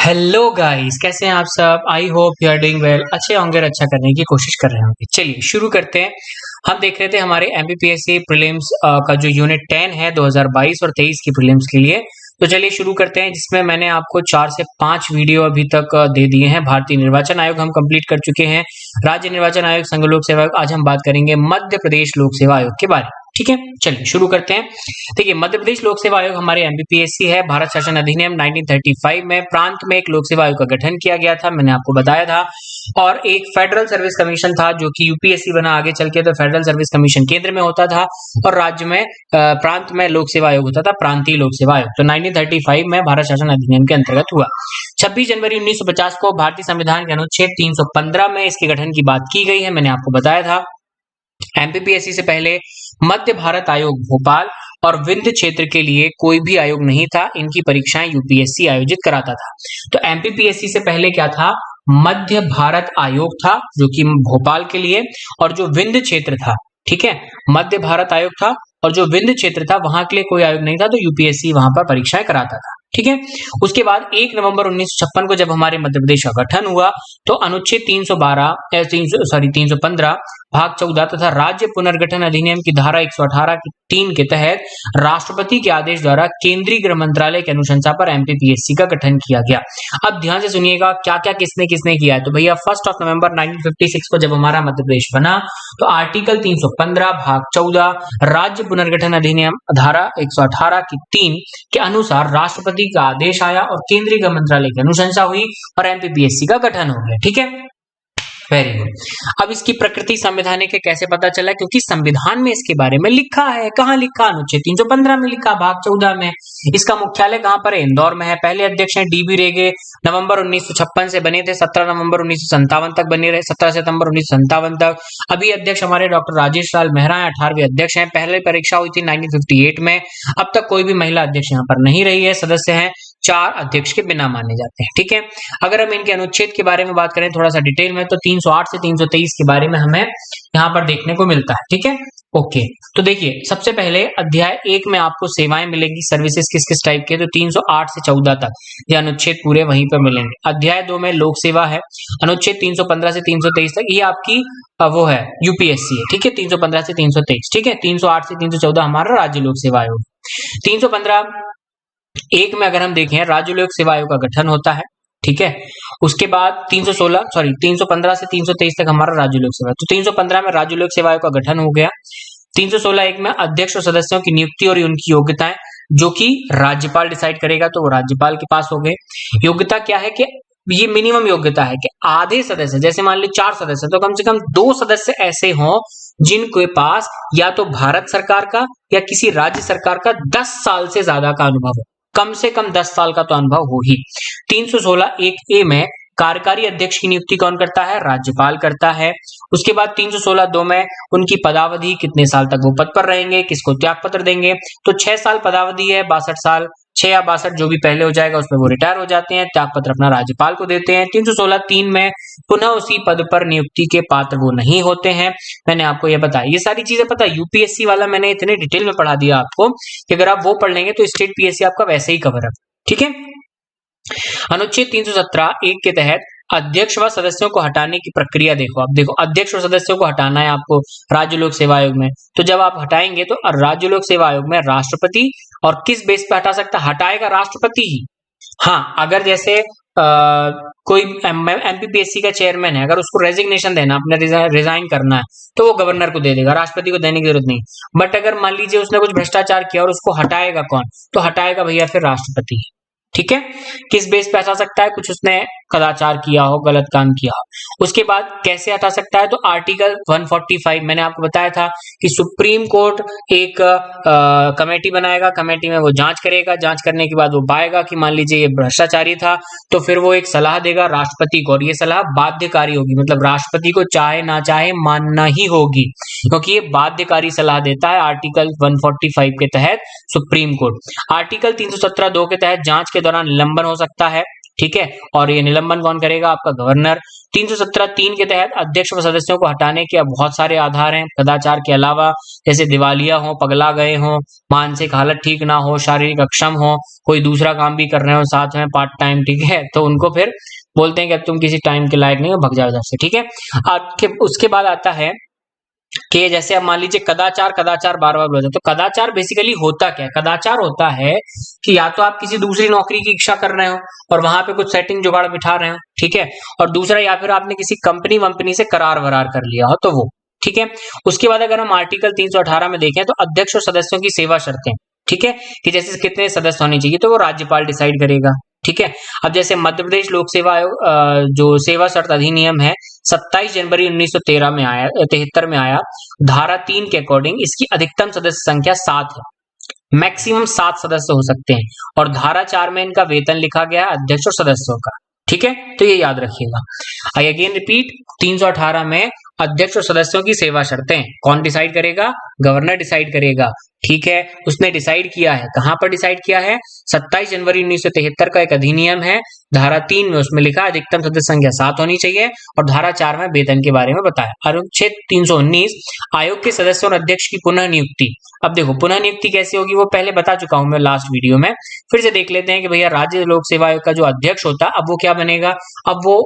Hello guys, कैसे हैं आप सब। I hope you are doing well. अच्छे होंगे और अच्छा करने की कोशिश कर रहे होंगे। चलिए शुरू करते हैं। हम देख रहे थे हमारे एमपीपीएससी प्रीलिम्स का जो यूनिट 10 है 2022 और 23 की प्रीलिम्स के लिए। तो चलिए शुरू करते हैं, जिसमें मैंने आपको 4 से 5 वीडियो अभी तक दे दिए हैं। भारतीय निर्वाचन आयोग हम कंप्लीट कर चुके हैं, राज्य निर्वाचन आयोग, संघ लोक सेवा आयोग। आज हम बात करेंगे मध्य प्रदेश लोक सेवा आयोग के बारे में। ठीक है, चलिए शुरू करते हैं। देखिए, मध्य प्रदेश लोक सेवा आयोग हमारे एमपीपीएससी है। भारत शासन अधिनियम 1935 में प्रांत में एक लोक सेवा आयोग का गठन किया गया था, मैंने आपको बताया था। और एक फेडरल सर्विस कमीशन था जो कि यूपीएससी बना आगे चल के, तो फेडरल सर्विस कमीशन केंद्र में होता था और राज्य में प्रांत में लोक सेवा आयोग होता था, प्रांतीय लोक सेवा आयोग। तो 1935 में भारत शासन अधिनियम के अंतर्गत हुआ। 26 जनवरी 1950 को भारतीय संविधान के अनुच्छेद 315 में इसके गठन की बात की गई है, मैंने आपको बताया था। एमपीपीएससी से पहले मध्य भारत आयोग भोपाल और विंध्य क्षेत्र के लिए कोई भी आयोग नहीं था, इनकी परीक्षाएं यूपीएससी आयोजित कराता था। तो एमपीपीएससी से पहले क्या था, मध्य भारत आयोग था जो कि भोपाल के लिए, और जो विंध्य क्षेत्र था, ठीक है, मध्य भारत आयोग था और जो विंध्य क्षेत्र था वहां के लिए कोई आयोग नहीं था, तो यूपीएससी वहां पर परीक्षाएं कराता था। ठीक है, उसके बाद 1 नवंबर 1956 को जब हमारे मध्य प्रदेश का गठन हुआ, तो अनुच्छेद 315 भाग 14 तथा राज्य पुनर्गठन अधिनियम की धारा 118 की 3 के तहत राष्ट्रपति के आदेश द्वारा केंद्रीय गृह मंत्रालय की अनुशंसा पर एमपीपीएससी का गठन किया गया। अब ध्यान से सुनिएगा क्या क्या किसने किसने किया है। तो भैया 1 नवंबर 1956 को जब हमारा मध्य प्रदेश बना, तो आर्टिकल 315 भाग 14 राज्य पुनर्गठन अधिनियम धारा 118 की 3 के अनुसार राष्ट्रपति का आदेश आया और केंद्रीय गृह मंत्रालय की अनुशंसा हुई और एमपीपीएससी का गठन हो गया। ठीक है, वेरी गुड। अब इसकी प्रकृति संवैधानिक है, कैसे पता चला, क्योंकि संविधान में इसके बारे में लिखा है। कहां लिखा, अनुच्छेद 315 में लिखा, भाग 14 में। इसका मुख्यालय कहां पर है, इंदौर में है। पहले अध्यक्ष हैं डीबी रेगे, नवंबर 1956 से बने थे, 17 नवंबर 1957 तक बने रहे, 17 सितंबर 1957 तक। अभी अध्यक्ष हमारे डॉक्टर राजेश लाल मेहरा है, 18वें अध्यक्ष हैं। पहले परीक्षा हुई थी 1958 में। अब तक कोई भी महिला अध्यक्ष यहाँ पर नहीं रही है। सदस्य हैं 4 अध्यक्ष के बिना माने जाते हैं। ठीक है, अगर हम इनके अनुच्छेद के बारे में बात करें थोड़ा सा डिटेल में, तो 308 से 323 के बारे में हमें यहाँ पर देखने को मिलता है। ठीक है, ओके। तो देखिए, सबसे पहले अध्याय 1 में आपको सेवाएं मिलेगी, सर्विसेज किस किस टाइप के, तो 308 से 14 तक ये अनुच्छेद पूरे वहीं पर मिलेंगे। अध्याय 2 में लोक सेवा है, अनुच्छेद 315 से 323 तक, ये आपकी वो है यूपीएससी है। ठीक है, 315 से 323। ठीक है, 308 से 314 हमारा राज्य लोक सेवा आयोग। 315 1 में अगर हम देखें, राज्य लोक सेवा आयोग का गठन होता है। ठीक है, उसके बाद 315 से 323 तक हमारा राज्य लोक सेवा। तो 315 में राज्य लोक सेवा आयोग का गठन हो गया। 316 1 में अध्यक्ष और सदस्यों की नियुक्ति और उनकी योग्यताएं जो कि राज्यपाल डिसाइड करेगा, तो वो राज्यपाल के पास हो गए। योग्यता क्या है कि ये मिनिमम योग्यता है कि आधे सदस्य, जैसे मान ली 4 सदस्य, तो कम से कम 2 सदस्य ऐसे हों जिनके पास या तो भारत सरकार का या किसी राज्य सरकार का 10 साल से ज्यादा का अनुभव हो। कम से कम 10 साल का तो अनुभव हो ही। 316 1 ए में कार्यकारी अध्यक्ष की नियुक्ति कौन करता है, राज्यपाल करता है। उसके बाद 316 2 में उनकी पदावधि, कितने साल तक वो पद पर रहेंगे, किसको त्याग पत्र देंगे। तो 6 साल पदावधि है, 62 साल, 6 या 62 जो भी पहले हो जाएगा उसमें वो रिटायर हो जाते हैं, त्याग पत्र अपना राज्यपाल को देते हैं। 316 3 में पुनः उसी पद पर नियुक्ति के पात्र वो नहीं होते हैं। मैंने आपको ये बताया, ये सारी चीजें पता है, यूपीएससी वाला मैंने इतने डिटेल में पढ़ा दिया आपको कि अगर आप वो पढ़ लेंगे तो स्टेट पीएससी आपका वैसे ही कवर है। ठीक है, अनुच्छेद 317 1 के तहत अध्यक्ष व सदस्यों को हटाने की प्रक्रिया देखो। अब देखो, अध्यक्ष और सदस्यों को हटाना है आपको राज्य लोक सेवा आयोग में। तो जब आप हटाएंगे तो राज्य लोक सेवा आयोग में राष्ट्रपति, और किस बेस पे हटा सकता, हटाएगा राष्ट्रपति ही। हाँ, अगर जैसे कोई एमपीपीएससी का चेयरमैन है, अगर उसको रेजिग्नेशन देना, अपने रिजाइन करना है, तो वो गवर्नर को दे देगा, राष्ट्रपति को देने की जरूरत नहीं। बट अगर मान लीजिए उसने कुछ भ्रष्टाचार किया और उसको हटाएगा कौन, तो हटाएगा भैया फिर राष्ट्रपति। ठीक है, किस बेस पे हटा सकता है, कुछ उसने कदाचार किया हो, गलत काम किया हो। उसके बाद कैसे हटा सकता है, तो आर्टिकल 145 मैंने आपको बताया था कि सुप्रीम कोर्ट एक कमेटी बनाएगा, कमेटी में वो जांच करेगा, जांच करने के बाद वो पाएगा कि मान लीजिए ये भ्रष्टाचारी था, तो फिर वो एक सलाह देगा राष्ट्रपति को, और ये सलाह बाध्यकारी होगी, मतलब राष्ट्रपति को चाहे ना चाहे मानना ही होगी, क्योंकि ये बाध्यकारी सलाह देता है आर्टिकल 145 के तहत सुप्रीम कोर्ट। आर्टिकल 317 2 के तहत जांच के दौरान निलंबन हो सकता है। ठीक है, और ये निलंबन कौन करेगा? आपका गवर्नर। 317(3) के तहत अध्यक्ष व सदस्यों को हटाने के अब बहुत सारे आधार हैं कदाचार के अलावा, जैसे दिवालिया हो, पगला गए हो, मानसिक हालत ठीक ना हो, शारीरिक अक्षम हो, कोई दूसरा काम भी कर रहे हो साथ में पार्ट टाइम, ठीक है, तो उनको फिर बोलते हैं कि अब तुम किसी टाइम के लायक नहीं हो, भग जाओ इधर से, ठीक है। उसके बाद आता है कि जैसे अब मान लीजिए कदाचार कदाचार बार बार बोलते हैं, तो कदाचार बेसिकली होता क्या है? कदाचार होता है कि या तो आप किसी दूसरी नौकरी की इच्छा कर रहे हो और वहां पे कुछ सेटिंग जुगाड़ बिठा रहे हो, ठीक है, और दूसरा या फिर आपने किसी कंपनी वंपनी से करार वरार कर लिया हो तो वो, ठीक है। उसके बाद अगर हम आर्टिकल 318 में देखें तो अध्यक्ष और सदस्यों की सेवा शर्तें, ठीक है, कि जैसे कितने सदस्य होने चाहिए तो वो राज्यपाल डिसाइड करेगा, ठीक है। अब जैसे मध्य प्रदेश लोक सेवा आयोग जो सेवा शर्त अधिनियम है 27 जनवरी 1913 में आया, 73 में आया, धारा 3 के अकॉर्डिंग इसकी अधिकतम सदस्य संख्या 7 है, मैक्सिमम 7 सदस्य हो सकते हैं, और धारा 4 में इनका वेतन लिखा गया है अध्यक्ष और सदस्यों का, ठीक है, तो ये याद रखिएगा। आई अगेन रिपीट, 318 में अध्यक्ष और सदस्यों की सेवा शर्तें कौन डिसाइड करेगा? गवर्नर डिसाइड करेगा, ठीक है। उसने डिसाइड किया है, कहां पर डिसाइड किया है? 27 जनवरी 1973 का एक अधिनियम है, धारा 3 में उसमें लिखा अधिकतम सदस्य संख्या 7 होनी चाहिए, और धारा 4 में वेतन के बारे में बताया। अनुच्छेद 319 आयोग के सदस्यों और अध्यक्ष की पुनः नियुक्ति। अब देखो पुनः नियुक्ति कैसे होगी वो पहले बता चुका हूं मैं लास्ट वीडियो में, फिर से देख लेते हैं कि भैया राज्य लोक सेवा आयोग का जो अध्यक्ष होता है अब वो क्या बनेगा? अब वो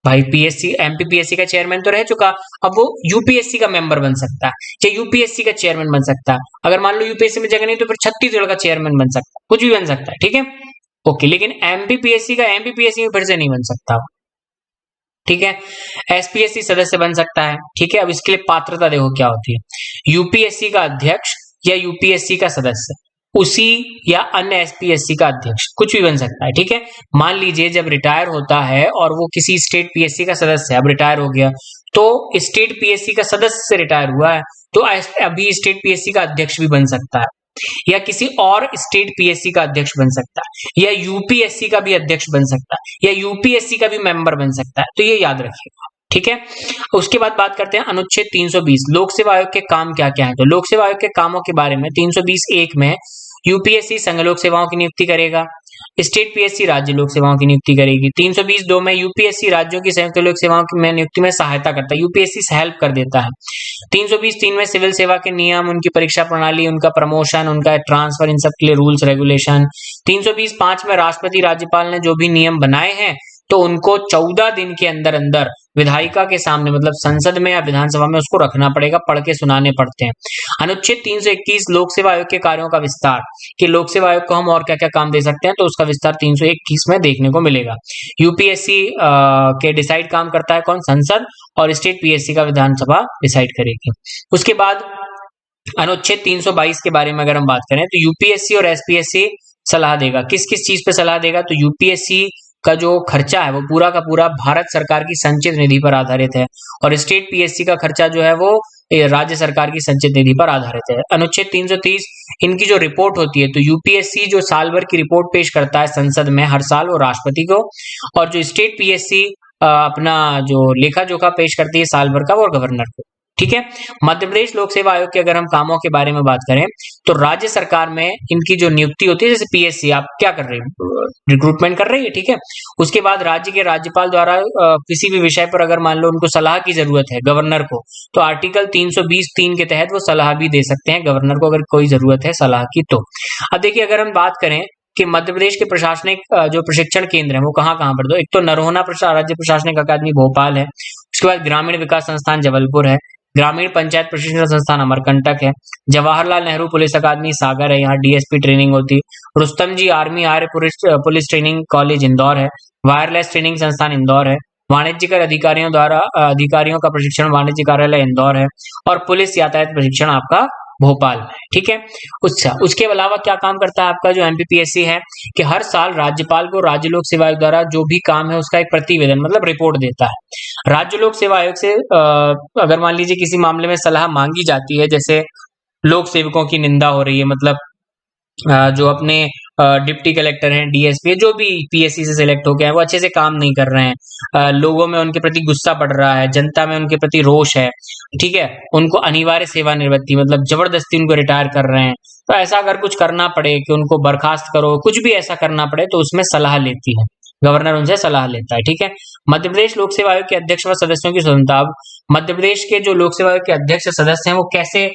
भाई पीएससी एमपीपीएससी का चेयरमैन तो रह चुका, अब वो यूपीएससी का मेंबर बन सकता है या यूपीएससी का चेयरमैन बन सकता है। अगर मान लो यूपीएससी में जगह नहीं तो फिर छत्तीसगढ़ का चेयरमैन बन सकता है, कुछ भी बन सकता है, ठीक है, ओके। लेकिन एमपीपीएससी का एमपीपीएससी में फिर से नहीं बन सकता, ठीक है। एसपीएससी सदस्य बन सकता है, ठीक है। अब इसके लिए पात्रता देखो क्या होती है, यूपीएससी का अध्यक्ष या यूपीएससी का सदस्य, उसी या अन्य एसपीएससी का अध्यक्ष, कुछ भी बन सकता है, ठीक है। मान लीजिए जब रिटायर होता है और वो किसी स्टेट पीएससी का सदस्य है, अब रिटायर हो गया तो स्टेट पीएससी का सदस्य से रिटायर हुआ है तो अभी स्टेट पीएससी का अध्यक्ष भी बन सकता है, या किसी और स्टेट पीएससी का अध्यक्ष बन सकता है, या यूपीएससी का भी अध्यक्ष बन सकता है, या यूपीएससी का भी मेंबर बन सकता है, तो ये याद रखिएगा, ठीक है। उसके बाद बात करते हैं अनुच्छेद 320 लोक सेवा आयोग के काम क्या क्या है। तो लोक सेवा आयोग के कामों के बारे में 320(1) में यूपीएससी संघ लोक सेवाओं की नियुक्ति करेगा, स्टेट पीएससी राज्य लोक सेवाओं की नियुक्ति करेगी। 320(2) में यूपीएससी राज्यों की संयुक्त लोक सेवाओं में नियुक्ति में सहायता करता है, यूपीएससी से हेल्प कर देता है। 320(3) में सिविल सेवा के नियम, उनकी परीक्षा प्रणाली, उनका प्रमोशन, उनका ट्रांसफर, इन सब के लिए रूल्स रेगुलेशन। 320(5) में राष्ट्रपति राज्यपाल ने जो भी नियम बनाए हैं तो उनको 14 दिन के अंदर अंदर विधायिका के सामने मतलब संसद में या विधानसभा में उसको रखना पड़ेगा, पढ़ के सुनाने पड़ते हैं। अनुच्छेद 321 लोक सेवा आयोग के कार्यों का विस्तार, कि लोक सेवा आयोग को हम और क्या क्या काम दे सकते हैं, तो उसका विस्तार 321 में देखने को मिलेगा। यूपीएससी के डिसाइड काम करता है कौन? संसद, और स्टेट पीएससी का विधानसभा डिसाइड करेगी। उसके बाद अनुच्छेद 322 के बारे में अगर हम बात करें तो यूपीएससी और एसपीएससी सलाह देगा, किस किस चीज पे सलाह देगा? तो यूपीएससी का जो खर्चा है वो पूरा का पूरा भारत सरकार की संचित निधि पर आधारित है, और स्टेट पीएससी का खर्चा जो है वो राज्य सरकार की संचित निधि पर आधारित है। अनुच्छेद 330 इनकी जो रिपोर्ट होती है, तो यूपीएससी जो साल भर की रिपोर्ट पेश करता है संसद में हर साल वो राष्ट्रपति को, और जो स्टेट पीएससी अपना जो लेखा जोखा पेश करती है साल भर का वो गवर्नर को, ठीक है। मध्य प्रदेश लोक सेवा आयोग के अगर हम कामों के बारे में बात करें तो राज्य सरकार में इनकी जो नियुक्ति होती है, जैसे पीएससी आप क्या कर रहे हैं, रिक्रूटमेंट कर रही है, ठीक है। उसके बाद राज्य के राज्यपाल द्वारा किसी भी विषय पर अगर मान लो उनको सलाह की जरूरत है गवर्नर को, तो आर्टिकल 320(3) के तहत वो सलाह भी दे सकते हैं गवर्नर को अगर कोई जरूरत है सलाह की। तो अब देखिए अगर हम बात करें कि मध्य प्रदेश के प्रशासनिक जो प्रशिक्षण केंद्र है वो कहाँ कहाँ पर, तो एक तो नरोहना राज्य प्रशासनिक अकादमी भोपाल है, उसके बाद ग्रामीण विकास संस्थान जबलपुर है, ग्रामीण पंचायत प्रशिक्षण संस्थान अमरकंटक है, जवाहरलाल नेहरू पुलिस अकादमी सागर है, यहाँ डीएसपी ट्रेनिंग होती है, रुस्तम जी आर्मी आर्य पुलिस ट्रेनिंग कॉलेज इंदौर है, वायरलेस ट्रेनिंग संस्थान इंदौर है, वाणिज्यिक अधिकारियों का प्रशिक्षण वाणिज्य कार्यालय इंदौर है, और पुलिस यातायात प्रशिक्षण आपका भोपाल में, ठीक है। उसके अलावा क्या काम करता है आपका जो एमपीपीएससी है, कि हर साल राज्यपाल को राज्य लोक सेवा आयोग द्वारा जो भी काम है उसका एक प्रतिवेदन मतलब रिपोर्ट देता है। राज्य लोक सेवा आयोग से अगर मान लीजिए किसी मामले में सलाह मांगी जाती है, जैसे लोक सेवकों की निंदा हो रही है, मतलब जो अपने डिप्टी कलेक्टर हैं, डीएसपी है, जो भी पीएससी से सिलेक्ट हो गए हैं वो अच्छे से काम नहीं कर रहे हैं, लोगों में उनके प्रति गुस्सा बढ़ रहा है, जनता में उनके प्रति रोष है, ठीक है, उनको अनिवार्य सेवानिवृत्ति मतलब जबरदस्ती उनको रिटायर कर रहे हैं, तो ऐसा अगर कुछ करना पड़े कि उनको बर्खास्त करो, कुछ भी ऐसा करना पड़े तो उसमें सलाह लेती है गवर्नर उनसे सलाह लेता है, ठीक है। मध्य प्रदेश लोक सेवा आयोग के अध्यक्ष व सदस्यों की स्वतंत्रता। अब मध्य प्रदेश के जो लोक सेवा आयोग के अध्यक्ष सदस्य हैं वो कैसे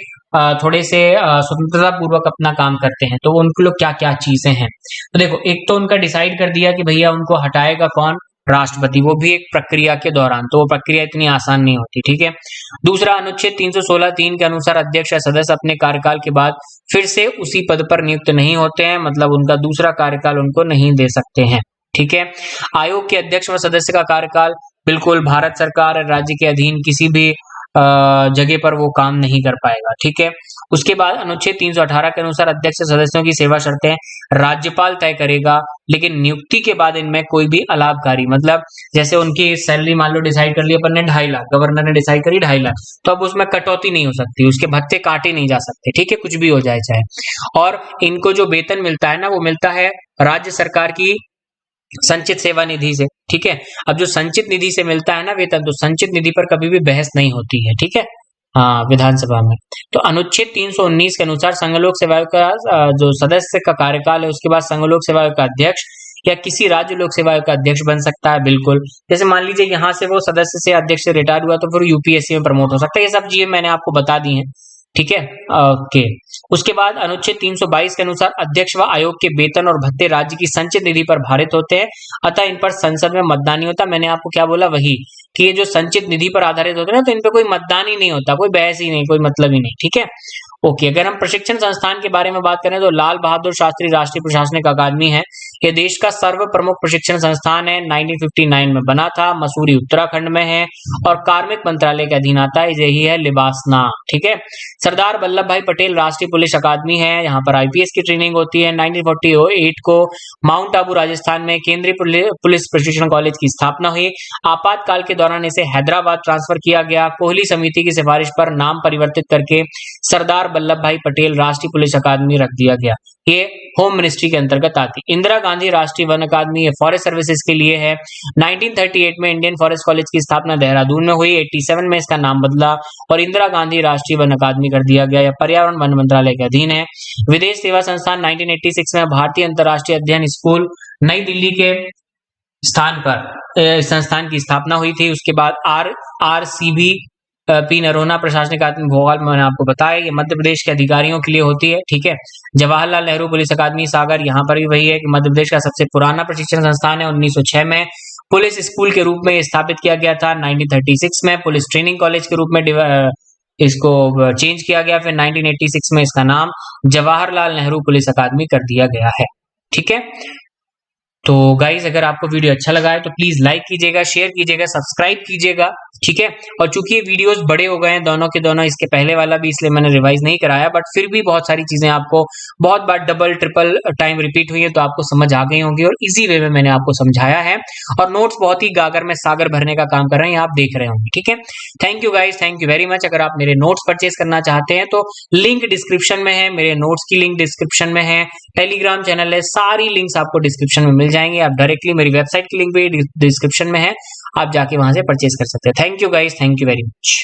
थोड़े से स्वतंत्रता पूर्वक अपना काम करते हैं, तो उनके लोग क्या क्या चीजें हैं। तो देखो, एक तो उनका डिसाइड कर दिया कि भैया उनको हटाएगा कौन, राष्ट्रपति, वो भी एक प्रक्रिया के दौरान, तो वो प्रक्रिया इतनी आसान नहीं होती, ठीक है। दूसरा, अनुच्छेद 316(3) के अनुसार अध्यक्ष या सदस्य अपने कार्यकाल के बाद फिर से उसी पद पर नियुक्त नहीं होते हैं, मतलब उनका दूसरा कार्यकाल उनको नहीं दे सकते हैं, ठीक है। आयोग के अध्यक्ष व सदस्य का कार्यकाल बिल्कुल भारत सरकार और राज्य के अधीन किसी भी जगह पर वो काम नहीं कर पाएगा, ठीक है। उसके बाद अनुच्छेद 318 के अनुसार अध्यक्ष सदस्यों की सेवा शर्तें राज्यपाल तय करेगा, लेकिन नियुक्ति के बाद इनमें कोई भी अलाभकारी, मतलब जैसे उनकी सैलरी मान लो डिसाइड कर लिया अपन ने 2.5 लाख, गवर्नर ने डिसाइड करी 2.5 लाख, तो अब उसमें कटौती नहीं हो सकती, उसके भत्ते काटे नहीं जा सकते, ठीक है, कुछ भी हो जाए चाहे। और इनको जो वेतन मिलता है ना, वो मिलता है राज्य सरकार की संचित सेवा निधि से, ठीक है। अब जो संचित निधि से मिलता है ना वेतन, तो संचित निधि पर कभी भी बहस नहीं होती है, ठीक है, हाँ, विधानसभा में। तो अनुच्छेद 319 के अनुसार संघ लोक सेवा आयोग का जो सदस्य का कार्यकाल है, उसके बाद संघ लोक सेवा आयोग का अध्यक्ष या किसी राज्य लोक सेवा आयोग का अध्यक्ष बन सकता है, बिल्कुल। जैसे मान लीजिए यहाँ से वो सदस्य से अध्यक्ष से रिटायर हुआ, तो फिर यूपीएससी में प्रमोट हो सकता है। ये सब चीजें मैंने आपको बता दी हैं, ठीक है, ओके। उसके बाद अनुच्छेद 322 के अनुसार अध्यक्ष व आयोग के वेतन और भत्ते राज्य की संचित निधि पर भारित होते हैं, अतः इन पर संसद में मतदान नहीं होता। मैंने आपको क्या बोला, वही कि ये जो संचित निधि पर आधारित होते हैं ना, तो इन पे कोई मतदान ही नहीं होता, कोई बहस ही नहीं, कोई मतलब ही नहीं, ठीक है, ओके। अगर हम प्रशिक्षण संस्थान के बारे में बात करें, तो लाल बहादुर शास्त्री राष्ट्रीय प्रशासनिक अकादमी है, ये देश का सर्व प्रमुख प्रशिक्षण संस्थान है, 1959 में बना था, मसूरी उत्तराखंड में है और कार्मिक मंत्रालय के अधीन आता है, यही है लिबासना, ठीक है। सरदार वल्लभ भाई पटेल राष्ट्रीय पुलिस अकादमी है, यहाँ पर आईपीएस की ट्रेनिंग होती है। 1948 को माउंट आबू राजस्थान में केंद्रीय पुलिस प्रशिक्षण कॉलेज की स्थापना हुई। आपातकाल के दौरान इसे हैदराबाद ट्रांसफर किया गया। कोहली समिति की सिफारिश पर नाम परिवर्तित करके सरदार वल्लभ भाई पटेल राष्ट्रीय पुलिस अकादमी रख दिया गया। ये होम मिनिस्ट्री के अंतर्गत आती। इंदिरा गांधी राष्ट्रीय वन अकादमी ये फॉरेस्ट सर्विसेज के लिए है। 1938 में इंडियन फॉरेस्ट कॉलेज की स्थापना देहरादून में हुई। 87 में इसका नाम बदला और इंदिरा गांधी राष्ट्रीय वन अकादमी कर दिया गया। यह पर्यावरण वन मंत्रालय के अधीन है। विदेश सेवा संस्थान 1986 में भारतीय अंतर्राष्ट्रीय अध्ययन स्कूल नई दिल्ली के स्थान पर संस्थान की स्थापना हुई थी। उसके बाद RCB पी नरोना प्रशासनिक भोपाल में मैंने आपको बताया, ये मध्य प्रदेश के अधिकारियों के लिए होती है, ठीक है। जवाहरलाल नेहरू पुलिस अकादमी सागर, यहाँ पर भी वही है कि मध्य प्रदेश का सबसे पुराना प्रशिक्षण संस्थान है। 1906 में पुलिस स्कूल के रूप में स्थापित किया गया था। 1936 में पुलिस ट्रेनिंग कॉलेज के रूप में इसको चेंज किया गया। फिर 1986 में इसका नाम जवाहरलाल नेहरू पुलिस अकादमी कर दिया गया है, ठीक है। तो गाइज, अगर आपको वीडियो अच्छा लगा है तो प्लीज लाइक कीजिएगा, शेयर कीजिएगा, सब्सक्राइब कीजिएगा, ठीक है। और चूंकि ये वीडियोस बड़े हो गए हैं दोनों के दोनों, इसके पहले वाला भी, इसलिए मैंने रिवाइज नहीं कराया, बट फिर भी बहुत सारी चीजें आपको बहुत बार डबल ट्रिपल टाइम रिपीट हुई है, तो आपको समझ आ गई होंगी और इजी वे में मैंने आपको समझाया है। और नोट्स बहुत ही गागर में सागर भरने का काम कर रहे हैं, आप देख रहे होंगे, ठीक है। Thank you guys, thank you very much. अगर आप मेरे नोट्स परचेज करना चाहते हैं तो लिंक डिस्क्रिप्शन में है, मेरे नोट्स की लिंक डिस्क्रिप्शन में है, टेलीग्राम चैनल है, सारी लिंक्स आपको डिस्क्रिप्शन में मिल जाएंगे। आप डायरेक्टली मेरी वेबसाइट की लिंक भी डिस्क्रिप्शन में है, आप जाके वहां से परचेज कर सकते हैं। Thank you guys, thank you very much.